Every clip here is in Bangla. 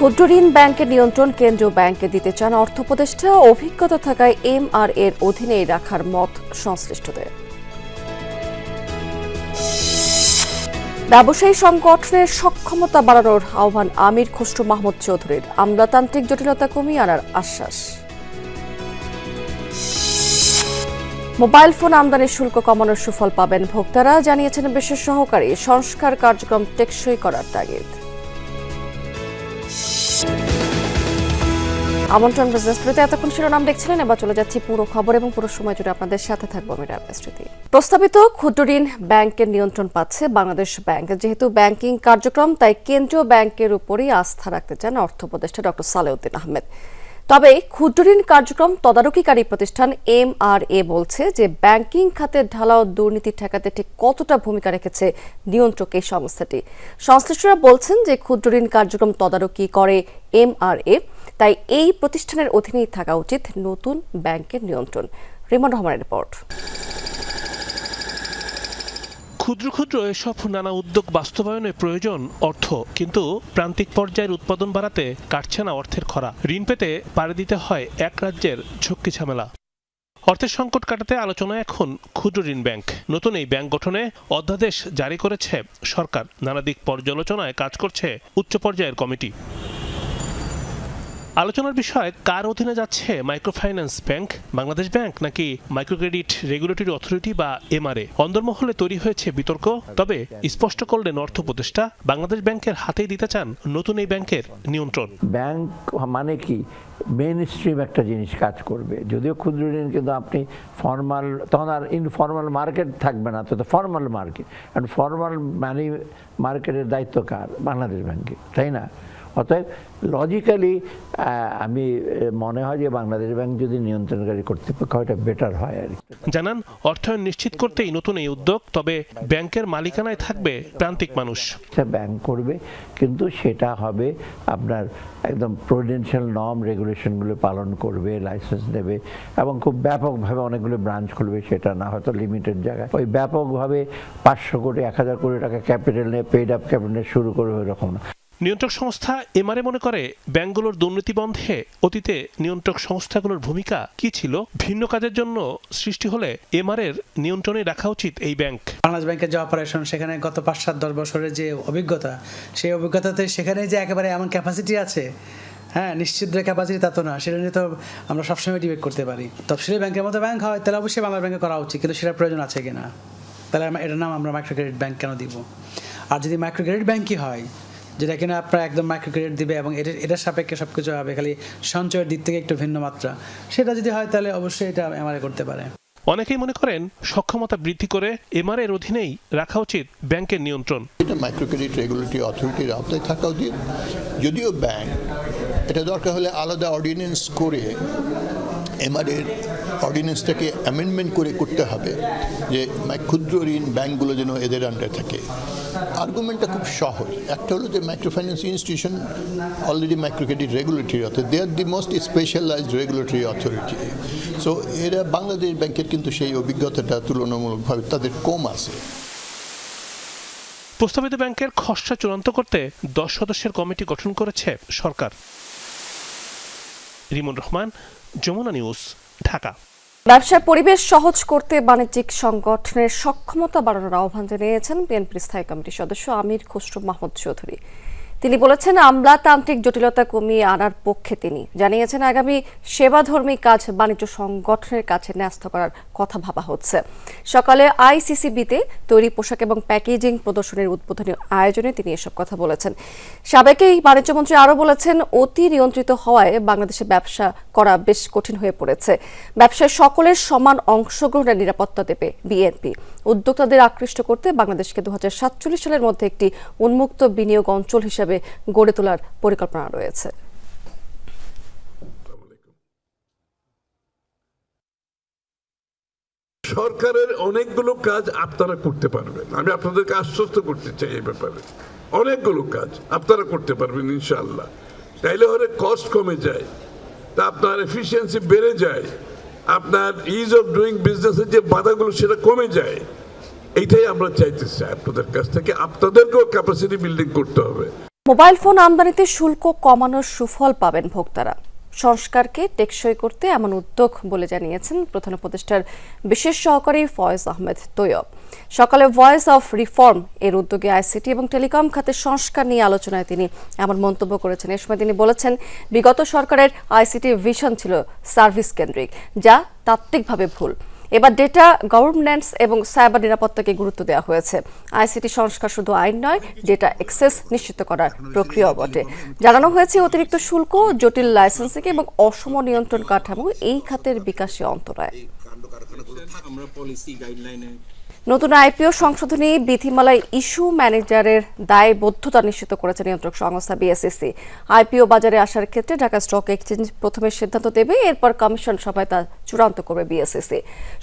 ক্ষুদ্র ঋণ ব্যাংকের নিয়ন্ত্রণ কেন্দ্রীয় ব্যাংকে দিতে চান অর্থ উপদেষ্টা। অভিজ্ঞতা থাকায় এমআরএর অধীনেই রাখার মত সংশ্লিষ্টদের। ব্যবসায়ী সংগঠনের সক্ষমতা বাড়ানোর আহ্বান আমির খসরু মাহমুদ চৌধুরীর। আমলাতান্ত্রিক জটিলতা কমিয়ে আনার আশ্বাস। মোবাইল ফোন আমদানির শুল্ক কমানোর সুফল পাবেন ভোক্তারা, জানিয়েছেন বিশেষ সহকারী। সংস্কার কার্যক্রম টেকসই করার তাগিদ। আমন্ত্রণ বিজনেস স্টুডিওতে এতক্ষণ শিরোনাম দেখছিলেন, এবার চলে যাচ্ছি পুরো খবর এবং পুরো সময় জুড়ে আপনাদের সাথে থাকবো আমি রাবেয়া স্মৃতি। প্রস্তাবিত ক্ষুদ্র ঋণ ব্যাংকের নিয়ন্ত্রণ পাচ্ছে বাংলাদেশ ব্যাংক। যেহেতু ব্যাংকিং কার্যক্রম, তাই কেন্দ্রীয় ব্যাংকের উপরই আস্থা রাখতে চান অর্থ উপদেষ্টা ডক্টর সালেউদ্দিন আহমেদ। তবে ক্ষুদ্র ঋণ কার্যক্রম তদারকিকারী প্রতিষ্ঠান এমআরএ বলছে যে ব্যাংকিং খাতে ঢালাও দুর্নীতি ঠেকাতে ঠিক কতটা ভূমিকা রেখেছে নিয়ন্ত্রক এই সংস্থাটি। সংশ্লিষ্টরা বলছেন যে ক্ষুদ্র ঋণ কার্যক্রম তদারকি করে এমআরএ, তাই এই প্রতিষ্ঠানের অধীনেই থাকা উচিত নতুন ব্যাংকের নিয়ন্ত্রণ। রিমন রহমানের রিপোর্ট। ক্ষুদ্র ক্ষুদ্র এসব নানা উদ্যোগ বাস্তবায়নে প্রয়োজন অর্থ, কিন্তু প্রান্তিক পর্যায়ের উৎপাদন বাড়াতে কাটছে না অর্থের খরা। ঋণ পেতে পাড়ি দিতে হয় এক রাজ্যের ঝক্কি ঝামেলা। অর্থের সংকট কাটাতে আলোচনায় এখন ক্ষুদ্র ঋণ ব্যাংক। নতুন এই ব্যাংক গঠনে অধ্যাদেশ জারি করেছে সরকার। নানা দিক পর্যালোচনায় কাজ করছে উচ্চ পর্যায়ের কমিটি। আলোচনার বিষয়, কার অধীনে যাচ্ছে মাইক্রোফাইন্যান্স ব্যাংক, বাংলাদেশ ব্যাংক নাকি মাইক্রোক্রেডিট রেগুলেটরি অথরিটি বা এমআরএ। অন্দরমহলে তৈরি হয়েছে বিতর্ক। তবে স্পষ্ট করলেন অর্থ উপদেষ্টা, বাংলাদেশ ব্যাংকের হাতেই দিতে চান নতুন এই ব্যাংকের নিয়ন্ত্রণ। ব্যাংক মানে কি, মেইন স্ট্রিম একটা জিনিস কাজ করবে। যদিও ক্ষুদ্র ঋণ, কিন্তু আপনি ফর্মাল, তখন আর ইনফর্মাল মার্কেট থাকবে না, তো ফর্মাল মার্কেট। কারণ ফর্মাল মানি মার্কেটের দায়িত্ব কার? বাংলাদেশ ব্যাংকে, তাই না? অতএব লজিক্যালি আমি মনে হয় যে বাংলাদেশ ব্যাংক যদি নিয়ন্ত্রণকারী কর্তৃপক্ষ হয়, এটা বেটার হয় আর কি। জানান, অর্থায়ন নিশ্চিত করতেই নতুন এই উদ্যোগ। তবে ব্যাংকের মালিকানায় থাকবে প্রান্তিক মানুষ। ব্যাংক করবে, কিন্তু সেটা হবে আপনার একদম প্রুডেন্সিয়াল নর্ম রেগুলেশনগুলো পালন করবে, লাইসেন্স দেবে এবং খুব ব্যাপকভাবে অনেকগুলো ব্রাঞ্চ খুলবে। সেটা না হয়তো লিমিটেড জায়গায়, ওই ব্যাপকভাবে 500 কোটি 1000 কোটি টাকা ক্যাপিটাল নিয়ে পেইড আপ ক্যাপিটাল নিয়ে শুরু করবে, ওইরকম না। নিয়ন্ত্রক সংস্থা এমআরএ মনে করে, ব্যাংকগুলোর দুর্নীতি বন্ধে অতীতে নিয়ন্ত্রক সংস্থাগুলোর ভূমিকা কি ছিল? ভিন্ন কাজের জন্য সৃষ্টি হলে এমআরএর নিয়ন্ত্রণে রাখা উচিত এই ব্যাংক। বাংলাদেশ ব্যাংকের যে অপারেশন, সেখানে গত 5-7-10 বছরের যে অভিজ্ঞতা, সেই অভিজ্ঞতাতে সেখানে যে একেবারে এমন ক্যাপাসিটি আছে, হ্যাঁ, নিশ্চিত ক্যাপাসিটি তা তো না, সেটা নিয়ে তো আমরা সবসময় ডিবেট করতে পারি। তফসিলি ব্যাংকের মতো ব্যাংক হয়, তাহলে অবশ্যই বাংলাদেশ ব্যাংকে করা উচিত, কিন্তু সেটার প্রয়োজন আছে কিনা? তাহলে এটার নাম আমরা মাইক্রো ক্রেডিট ব্যাংক কেন দিব? আর যদি মাইক্রো ক্রেডিট ব্যাংকই হয়, যেটা কিনা আপনার একদম মাইক্রো ক্রেডিট দিবে এবং এটার সাপেক্ষে সব কিছু হবে, খালি সঞ্চয়ের দিক থেকে একটু ভিন্ন মাত্রা, সেটা যদি হয় তাহলে অবশ্যই এটা এমআরএ করতে পারে। অনেকেই মনে করেন, সক্ষমতা বৃদ্ধি করে এমআরএর অধীনেই রাখা উচিত ব্যাংকের নিয়ন্ত্রণ। এটা মাইক্রো ক্রেডিট রেগুলেটরি অথরিটির আওতায় থাকা উচিত। যদিও ব্যাংক এটা দরকার হলে আলাদা অর্ডিন্যান্স করে এমআরএর অর্ডিন্যান্সটাকে অ্যামেন্ডমেন্ট করে করতে হবে, যে ক্ষুদ্র ঋণ ব্যাংকগুলো যেন এদের আন্ডারে থাকে। আর্গুমেন্টটা খুব সহজ। একটা হলো যে micro finance institution already micro credit regulatory authority, they are the most specialised regulatory authority. So এরা বাংলাদেশ ব্যাংকের কিন্তু সেই অভিজ্ঞতাটা তুলনামূলকভাবে তাদের কম আছে। প্রস্তাবিত ব্যাংকের খসড়া চূড়ান্ত করতে 10 সদস্যের কমিটি গঠন করেছে সরকার। রিমন রহমান, যমুনা নিউজ, ঢাকা। ব্যবসার পরিবেশ সহজ করতে বাণিজ্যিক সংগঠনের সক্ষমতা বাড়ানোর আহ্বান জানিয়েছেন বিএনপির স্থায়ী কমিটির সদস্য আমির খসরু মাহমুদ চৌধুরী। তিনি বলেছেন, আমলাতান্ত্রিক জটিলতা কমিয়ে আনার পক্ষে তিনি। জানিয়েছেন, আগামী সেবাধর্মী কাজ বাণিজ্য সংগঠনের কাছে ন্যস্ত করার কথা ভাবা হচ্ছে। সকালে আইসিসিবিতে তৈরি পোশাক এবং প্যাকেজিং প্রদর্শনীর উদ্বোধনী আয়োজনে তিনি এসব কথা বলেছেন। সাবেক এই বাণিজ্যমন্ত্রী আরও বলেছেন, অতি নিয়ন্ত্রিত হওয়ায় বাংলাদেশে ব্যবসা করা বেশ কঠিন হয়ে পড়েছে। ব্যবসায় সকলের সমান অংশগ্রহণের নিরাপত্তা দেবে বিএনপি। উদ্যোক্তাদের আকৃষ্ট করতে বাংলাদেশকে 2047 সালের মধ্যে একটি উন্মুক্ত বিনিয়োগ অঞ্চল হিসেবে গড়ে তোলার পরিকল্পনা রয়েছে। সরকারের অনেকগুলো কাজ আপনারা করতে পারবেন, আমি আপনাদেরকে আশ্বস্ত করতে চাই এই ব্যাপারে। অনেকগুলো কাজ আপনারা করতে পারবেন ইনশাআল্লাহ। তাইলে হলে কস্ট কমে যায়, তা আপনার এফিসিয়েন্সি বেড়ে যায়, আপনার ইজ অফ ডুইং বিজনেসের যে বাধাগুলো সেটা কমে যায়। এইটাই আমরা চাইতেছি আপনাদের কাছ থেকে। আপনাদেরকেও ক্যাপাসিটি বিল্ডিং করতে হবে। মোবাইল ফোন আমদানিতে শুল্ক কমানোর সুফল পাবেন ভোক্তারা। সংস্কারকে টেকসই করতে এমন উদ্যোগ বলে জানিয়েছেন প্রধান উপদেষ্টার বিশেষ সহকারী ফয়েজ আহমেদ তৈয়ব। সকালে ভয়েস অফ রিফর্ম এর উদ্যোগে আইসিটি এবং টেলিকম খাতের সংস্কার নিয়ে আলোচনায় তিনি এমন মন্তব্য করেছেন। এ সময় তিনি বলেছেন, বিগত সরকারের আইসিটি ভিশন ছিল সার্ভিস কেন্দ্রিক, যা তাত্ত্বিকভাবে ভুল। এবার ডেটা গভর্নেন্স এবং সাইবার নিরাপত্তাকে গুরুত্ব দেওয়া হয়েছে। আইসিটি সংস্কার শুধু আইন নয়, ডেটা অ্যাক্সেস নিশ্চিত করার প্রক্রিয়াও বটে। জানানো হয়েছে, অতিরিক্ত শুল্ক, জটিল লাইসেন্সিং এবং অসম নিয়ন্ত্রণ কাঠামো এই খাতের বিকাশে অন্তরায়। নতুন আইপিও সংশোধনী বিধিমালায় ইস্যু ম্যানেজারের দায়বদ্ধতা নিশ্চিত করেছে নিয়ন্ত্রক সংস্থা বিএসইসি। আইপিও বাজারে আসার ক্ষেত্রে ঢাকা স্টক এক্সচেঞ্জ প্রথমে সিদ্ধান্ত দেবে, এরপর কমিশন সভায় তা চূড়ান্ত করবে বিএসইসি।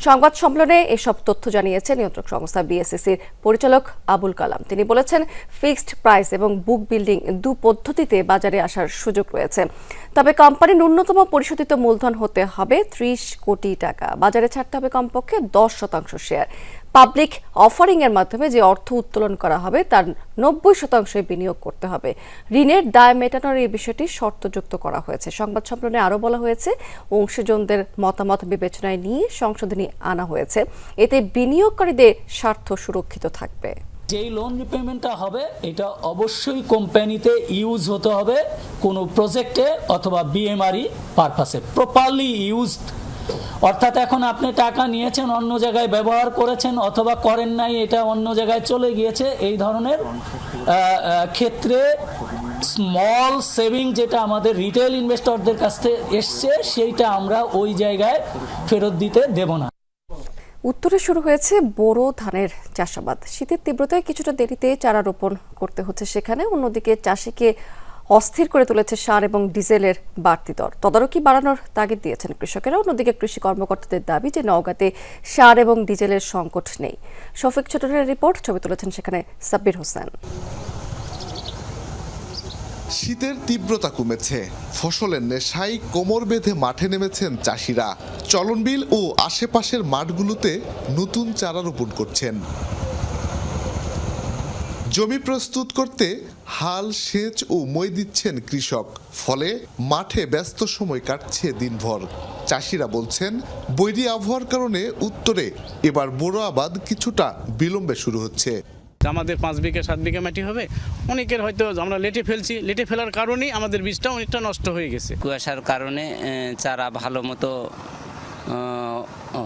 সংবাদ সম্মেলনে এসব তথ্য জানিয়েছে নিয়ন্ত্রক সংস্থা বিএসইসির পরিচালক আবুল কালাম। তিনি বলেছেন, ফিক্সড প্রাইস এবং বুক বিল্ডিং দু পদ্ধতিতে বাজারে আসার সুযোগ রয়েছে। তবে কোম্পানির ন্যূনতম পরিশোধিত মূলধন হতে হবে 30 কোটি টাকা। বাজারে ছাড়তে হবে কমপক্ষে 10% শেয়ার। পাবলিক অফারিং এর মাধ্যমে যে অর্থ উত্তোলন করা হবে তার 90% বিনিয়োগ করতে হবে। ঋণের দায় মেটানোর এই বিষয়টি শর্তযুক্ত করা হয়েছে। সংবাদ সম্মেলনে আরও বলা হয়েছে, অংশীজনদের মতামত বিবেচনায় নিয়ে সংশোধনী আনা হয়েছে। এতে বিনিয়োগকারীদের স্বার্থ সুরক্ষিত থাকবে। যেই লোন রিপেমেন্টটা হবে এটা অবশ্যই কোম্পানিতে ইউজ হতে হবে কোনো প্রজেক্টে অথবা বিএমআরই পারপাসে, প্রপারলি ইউজড। অর্থাৎ এখন আপনি টাকা নিয়েছেন, অন্য জায়গায় ব্যবহার করেছেন অথবা করেন নাই, এটা অন্য জায়গায় চলে গিয়েছে, এই ধরনের ক্ষেত্রে স্মল সেভিং যেটা আমাদের রিটেল ইনভেস্টরদের কাছ থেকে এসছে সেইটা আমরা ওই জায়গায় ফেরত দিতে দেব না। উত্তরে শুরু হয়েছে বোরো ধানের চাষাবাদ। শীতের তীব্রতায় কিছুটা দেরিতে চারা রোপণ করতে হচ্ছে সেখানে। অন্যদিকে চাষিকে অস্থির করে তুলেছে সার এবং ডিজেলের বাড়তি দর। তদারকি বাড়ানোর তাগিদ দিয়েছেন কৃষকেরা। অন্যদিকে কৃষি কর্মকর্তাদের দাবি যে নওগাঁতে সার এবং ডিজেলের সংকট নেই। শফিক ছোটনের রিপোর্ট, ছবি তুলেছেন সেখানে সাব্বির হোসেন। শীতের তীব্রতা কমেছে, ফসলের নেশায় কোমর বেঁধে মাঠে নেমেছেন চাষিরা। চলনবিল ও আশেপাশের মাঠগুলোতে নতুন চারা রোপণ করছেন। জমি প্রস্তুত করতে হাল, সেচ ও মই দিচ্ছেন কৃষক। ফলে মাঠে ব্যস্ত সময় কাটছে দিনভর। চাষিরা বলছেন, বৈরী আবহাওয়ার কারণে উত্তরে এবার বোরো আবাদ কিছুটা বিলম্বে শুরু হচ্ছে। আমাদের 5 বিঘা 7 বিঘা মাটি হবে, অনেকের হয়তো আমরা লেটে ফেলছি, লেটে ফেলার কারণেই আমাদের বীজটা অনেকটা নষ্ট হয়ে গেছে। কুয়াশার কারণে চারা ভালো মতো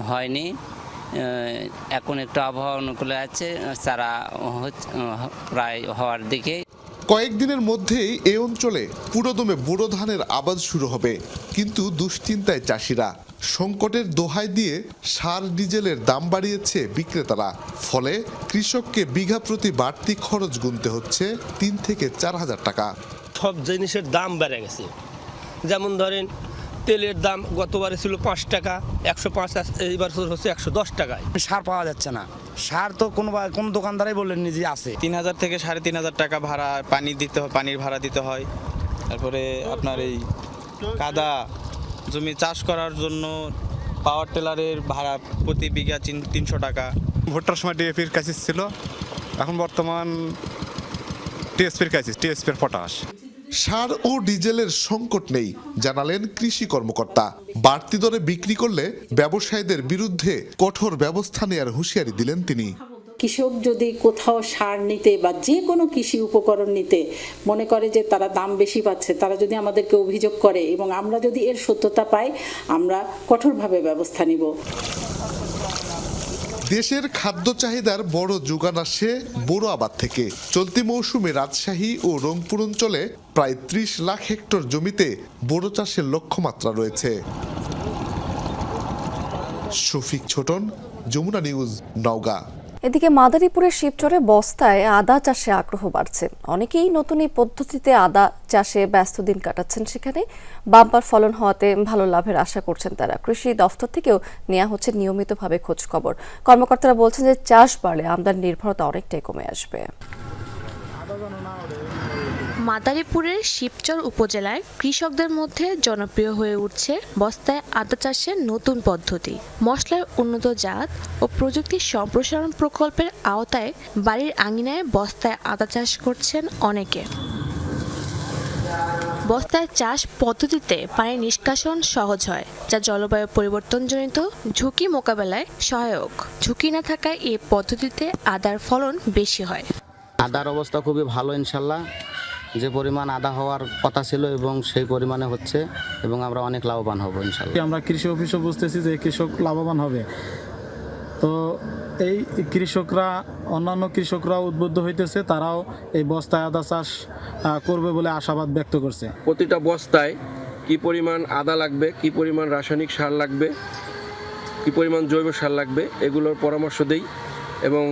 হয়নি। এখন একটু আবহাওয়া অনুকূলে আছে, চারা প্রায় হওয়ার দিকে। কয়েকদিনের মধ্যেই এই অঞ্চলে পুরোদমে বোরো ধানের আবাদ শুরু হবে, কিন্তু দুশ্চিন্তায় চাষিরা। সংকটের দোহাই দিয়ে সার, ডিজেলের দাম বাড়িয়েছে বিক্রেতারা। ফলে কৃষককে বিঘা প্রতি বাড়তি খরচ গুনতে হচ্ছে 3 থেকে 4 হাজার টাকা। সব জিনিসের দাম বেড়ে গেছে। যেমন ধরেন, তেলের দাম গতবারে ছিল 5 টাকা, 105, এইবার হচ্ছে 110 টাকায়। সার পাওয়া যাচ্ছে না। সার তো কোন দোকানদারাই বললেন যে আছে। 3000 থেকে 3500 টাকা ভাড়া, পানি দিতে হয়, পানির ভাড়া দিতে হয়। তারপরে আপনার এই কাদা জমি চাষ করার জন্য পাওয়ার টেলারের ভাড়া প্রতি বিঘা 300 টাকা। ভুট্টার সময় ডিএপির ক্রাইসিস ছিল, এখন বর্তমান টিএসপির ক্রাইসিস, টিএসপির পটাশ। সার ও ডিজেলের সংকট নেই জানালেন কৃষি কর্মকর্তা। বাড়তি দরে বিক্রি করলে ব্যবসায়ীদের বিরুদ্ধে কঠোর ব্যবস্থা নেওয়ার হুঁশিয়ারি দিলেন তিনি। কৃষক যদি কোথাও সার নিতে বা যে কোনো কৃষি উপকরণ নিতে মনে করে যে তারা দাম বেশি পাচ্ছে, তারা যদি আমাদেরকে অভিযোগ করে এবং আমরা যদি এর সত্যতা পাই, আমরা কঠোরভাবে ব্যবস্থা নিব। দেশের খাদ্য চাহিদার বড় যোগান আসে বোরো আবাদ থেকে। চলতি মৌসুমে রাজশাহী ও রংপুর অঞ্চলে প্রায় 30 লাখ হেক্টর জমিতে বোরো চাষের লক্ষ্যমাত্রা রয়েছে। শফিক ছোটন, যমুনা নিউজ, নওগাঁ। এদিকে মাদারীপুরের শিবচরে বস্তায় আদা চাষে আগ্রহ বাড়ছে। অনেকেই নতুন এই পদ্ধতিতে আদা চাষে ব্যস্ত দিন কাটাচ্ছেন। সেখানে বাম্পার ফলন হওয়াতে ভালো লাভের আশা করছেন তারা। কৃষি দফতর থেকেও নেওয়া হচ্ছে নিয়মিতভাবে খোঁজ খবর। কর্মকর্তারা বলছেন যে চাষ বাড়লে আমদানি নির্ভরতা অনেকটাই কমে আসবে। মাদারীপুরের শিবচর উপজেলায় কৃষকদের মধ্যে জনপ্রিয় হয়ে উঠছে বস্তায় আদা চাষের নতুন পদ্ধতি। মশলার উন্নত জাত ও প্রযুক্তি সম্প্রসারণ প্রকল্পের আওতায় বাড়ির আঙিনায় বস্তায় আদা চাষ করছেন অনেকে। বস্তায় চাষ পদ্ধতিতে পানি নিষ্কাশন সহজ হয়, যা জলবায়ু পরিবর্তনজনিত ঝুঁকি মোকাবেলায় সহায়ক। ঝুঁকি না থাকায় এই পদ্ধতিতে আদার ফলন বেশি হয়। আদার অবস্থা খুবই ভালো ইনশাল্লাহ। যে পরিমাণ আদা হওয়ার কথা ছিল এবং সেই পরিমাণে হচ্ছে, এবং আমরা অনেক লাভবান হব ইনশাল্লাহ। আমরা কৃষি অফিসে বুঝতেছি যে কৃষক লাভবান হবে, তো এই কৃষকরা অন্যান্য কৃষকরা উদ্বুদ্ধ হইতেছে, তারাও এই বস্তায় আদা চাষ করবে বলে আশাবাদ ব্যক্ত করছে। প্রতিটা বস্তায় কি পরিমাণ আদা লাগবে, কি পরিমাণ রাসায়নিক সার লাগবে, কি পরিমাণ জৈব সার লাগবে, এগুলোর পরামর্শ দেই এবং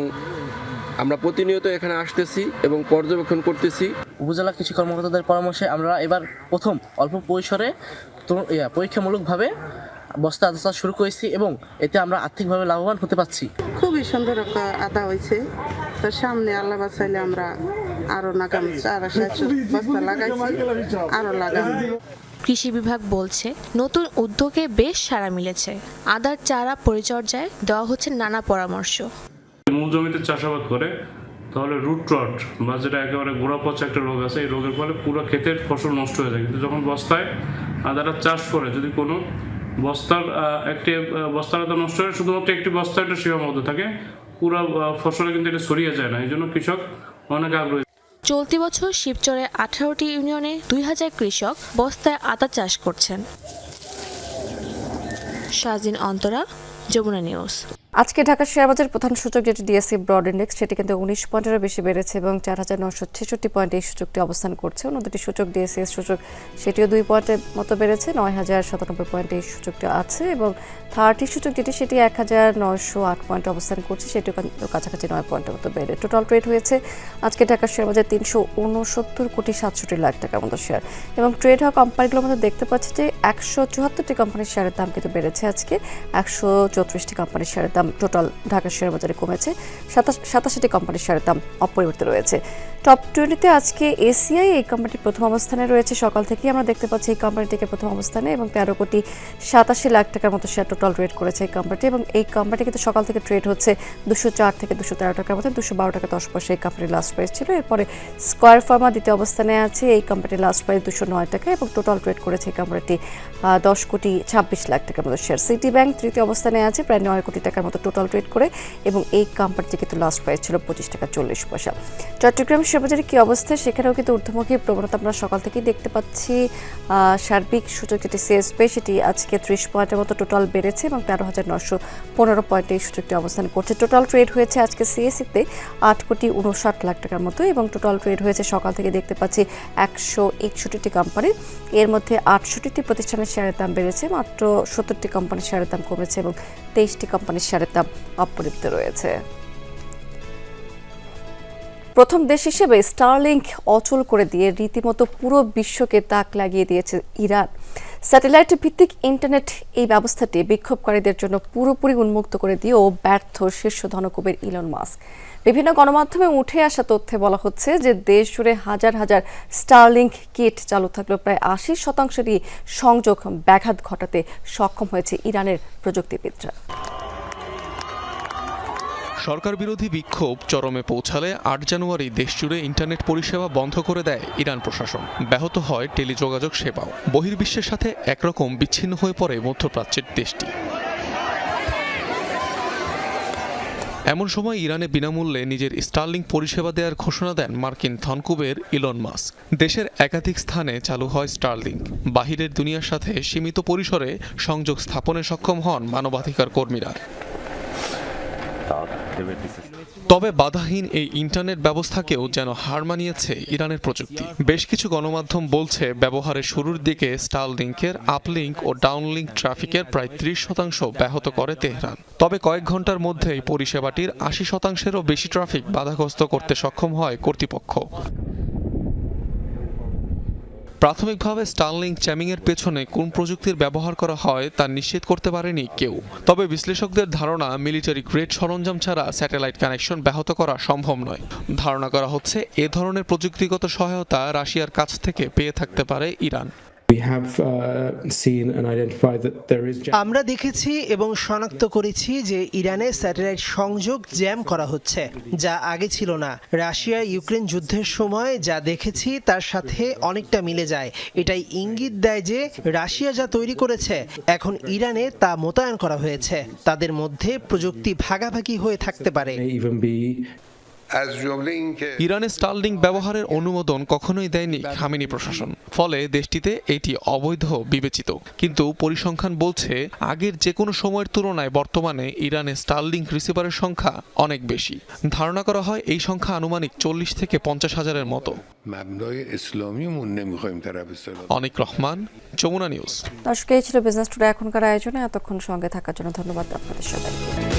আমরা প্রতিনিয়ত এখানে আসতেছি এবং পর্যবেক্ষণ করতেছি। উপজেলা কৃষি কর্মকর্তাদের পরামর্শে আমরা এবার প্রথম অল্প পরিসরে পরীক্ষামূলকভাবে বস্তা আদা চাষ শুরু করেছি এবং এতে আমরা আর্থিকভাবে লাভবান হতে পারছি। খুবই সুন্দর একটা আদা হয়েছে, তার সামনে আল্লাহ বাঁচাইলে আমরা আরো লাগাম 400 বস্তা লাগাইছি, আরো লাগাম। কৃষি বিভাগ বলছে নতুন উদ্যোগে বেশ সাড়া মিলেছে। আদার চারা পরিচর্যায় দেওয়া হচ্ছে নানা পরামর্শ। মূল জমিতে চাষাবাদ করে তাহলে রুট রট বা যেটা একেবারে গোড়া পচা একটা রোগ আছে, এই রোগের ফলে পুরো ক্ষেতের ফসল নষ্ট হয়ে যায়। কিন্তু যখন বস্তায় আদাটা চাষ করে, যদি কোনো বস্তার আদা নষ্ট হয়, শুধুমাত্র একটি বস্তা একটা সীমাবদ্ধ থাকে, পুরো ফসলে কিন্তু এটা ছড়িয়ে যায় না। এই জন্য কৃষক অনেক আগ্রহী। চলতি বছর শিবচরে 18টি ইউনিয়নে 2000 কৃষক বস্তায় আদা চাষ করছেন। শাহজিন অন্তরা, যমুনা নিউজ। আজকে ঢাকা শেয়ারবাজার প্রধান সূচক যেটি ডিএসসি ব্রড ইন্ডেক্স, সেটি কিন্তু 19 পয়েন্টেরও বেশি বেড়েছে এবং 4966 পয়েন্টে এই সূচকটি অবস্থান করছে। অন্য দুটি সূচক ডিএসসিএস সূচক, সেটিও 2 পয়েন্টের মতো বেড়েছে, 9097 পয়েন্টে এই সূচকটি আছে এবং 30 সূচক যেটি, সেটি 1908 পয়েন্টে অবস্থান করছে, সেটিও কাছাকাছি 9 পয়েন্টের মতো বেড়ে টোটাল ট্রেড হয়েছে আজকে ঢাকা শেয়ারবাজার 369,67 টাকার মতো শেয়ার। এবং ট্রেড হওয়া কোম্পানিগুলোর মধ্যে দেখতে পাচ্ছি যে 174টি কোম্পানির শেয়ারের দাম কিন্তু বেড়েছে আজকে, 134টি কোম্পানির শেয়ারের দাম টোটাল ঢাকা শেয়ার বাজারে কমেছে, 87টি কোম্পানির শেয়ারের দাম অপরিবর্তিত রয়েছে। টপ 20-তে আজকে এসিআই এই কোম্পানিটি প্রথম অবস্থানে রয়েছে, সকাল থেকেই আমরা দেখতে পাচ্ছি এই কোম্পানিটিকে প্রথম অবস্থানে এবং 13,87,00,000 টাকার মতো শেয়ার টোটাল ট্রেড করেছে এই কোম্পানিটি। এবং এই কোম্পানিটি কিন্তু সকাল থেকে ট্রেড হচ্ছে 204 থেকে 213 টাকার মতো, 212 টাকা 10 পয়সা এই কোম্পানির লাস্ট প্রাইস ছিল। এরপরে স্কয়ার ফার্মা দ্বিতীয় অবস্থানে আছে, এই কোম্পানির লাস্ট প্রাইস 209 টাকা এবং টোটাল ট্রেড করেছে এই কোম্পানিটি 10,26,00,000 টাকার মতো শেয়ার। সিটি ব্যাংক তৃতীয় অবস্থানে আছে, প্রায় 9 কোটি টাকার মতো টোটাল ট্রেড করে এবং এই কোম্পানিটি কিন্তু লাস্ট প্রাইস ছিল 25 টাকা 40 পয়সা। চট্টগ্রাম শেয়ারবাজারে কি অবস্থা, সেখানেও কিন্তু ঊর্ধ্বমুখী প্রবণতা আমরা সকাল থেকেই দেখতে পাচ্ছি। সার্বিক সূচক যেটি সিএসপি, সেটি আজকে 30 পয়েন্টের মতো টোটাল বেড়েছে এবং 13,915 পয়েন্টে এই সূচকটি অবস্থান করছে। টোটাল ট্রেড হয়েছে আজকে সিএসসিতে 8,59,00,000 টাকার মতো এবং টোটাল ট্রেড হয়েছে সকাল থেকে দেখতে পাচ্ছি 161টি কোম্পানির, এর মধ্যে 68টি প্রতিষ্ঠানের শেয়ারের দাম বেড়েছে, মাত্র 70টি কোম্পানির শেয়ারের দাম কমেছে এবং 23টি কোম্পানির শেয়ারের দাম অপরিবর্তিত রয়েছে। প্রথম দেশ হিসেবে স্টারলিংক অচল করে দিয়ে রীতিমতো পুরো বিশ্বকে তাক লাগিয়ে দিয়েছে ইরান। স্যাটেলাইট ভিত্তিক ইন্টারনেট এই ব্যবস্থাটি বিক্ষোভকারীদের জন্য পুরোপুরি উন্মুক্ত করে দিয়েও ব্যর্থ শীর্ষ ধনকুবের ইলন মাস্ক। বিভিন্ন গণমাধ্যমে উঠে আসা তথ্যে বলা হচ্ছে যে দেশ জুড়ে হাজার হাজার স্টারলিংক কিট চালু থাকলেও প্রায় 80%-ই সংযোগ ব্যাঘাত ঘটাতে সক্ষম হয়েছে ইরানের প্রযুক্তিবিদরা। সরকার বিরোধী বিক্ষোভ চরমে পৌঁছালে 8 জানুয়ারি দেশজুড়ে ইন্টারনেট পরিষেবা বন্ধ করে দেয় ইরান প্রশাসন। ব্যাহত হয় টেলিযোগাযোগ সেবাও। বহির্বিশ্বের সাথে একরকম বিচ্ছিন্ন হয়ে পড়ে মধ্যপ্রাচ্যের দেশটি। এমন সময় ইরানে বিনামূল্যে নিজের স্টারলিংক পরিষেবা দেওয়ার ঘোষণা দেন মার্কিন ধনকুবের ইলন মাস্ক। দেশের একাধিক স্থানে চালু হয় স্টারলিংক। বাহিরের দুনিয়ার সাথে সীমিত পরিসরে সংযোগ স্থাপনে সক্ষম হন মানবাধিকার কর্মীরা। তবে বাধাহীন এই ইন্টারনেট ব্যবস্থাকেও যেন হার মানিয়েছে ইরানের প্রযুক্তি। বেশ কিছু গণমাধ্যম বলছে ব্যবহারের শুরুর দিকে স্টারলিংকের আপলিংক ও ডাউনলিংক ট্রাফিকের প্রায় 30% ব্যাহত করে তেহরান। তবে কয়েক ঘন্টার মধ্যেই পরিষেবাটির 80%-এরও বেশি ট্রাফিক বাধাগ্রস্ত করতে সক্ষম হয় কর্তৃপক্ষ। প্রাথমিকভাবে স্টারলিংক জ্যামিংয়ের পেছনে কোন প্রযুক্তির ব্যবহার করা হয় তা নিশ্চিত করতে পারেনি কেউ। তবে বিশ্লেষকদের ধারণা মিলিটারি গ্রেড সরঞ্জাম ছাড়া স্যাটেলাইট কানেকশন ব্যাহত করা সম্ভব নয়। ধারণা করা হচ্ছে এ ধরনের প্রযুক্তিগত সহায়তা রাশিয়ার কাছ থেকে পেয়ে থাকতে পারে ইরান। আমরা দেখেছি এবং শনাক্ত করেছি যে ইরানে স্যাটেলাইট সংযোগ জ্যাম করা হচ্ছে, যা আগে ছিল না। রাশিয়া ইউক্রেন যুদ্ধের সময় যা দেখেছি তার সাথে অনেকটা মিলে যায়। এটাই ইঙ্গিত দেয় যে রাশিয়া যা তৈরি করেছে এখন ইরানে তা মোতায়েন করা হয়েছে। তাদের মধ্যে প্রযুক্তি ভাগাভাগি হয়ে থাকতে পারে। ইরানে স্টারলিংক ব্যবহারের অনুমোদন কখনোই দেয়নি খামেনি প্রশাসন, ফলে দেশটিতে এটি অবৈধ বিবেচিত। কিন্তু পরিসংখ্যান বলছে আগের যে কোনো সময়ের তুলনায় বর্তমানে ইরানে স্টারলিংক রিসিভারের সংখ্যা অনেক বেশি। ধারণা করা হয় এই সংখ্যা আনুমানিক 40 থেকে 50 হাজারের মতো। অনিক রহমান, যমুনা নিউজ। দর্শক, এই ছিল বিজনেস টুডে এখনকার আয়োজনে। এতক্ষণ সঙ্গে থাকার জন্য ধন্যবাদ আপনাদের সবাইকে।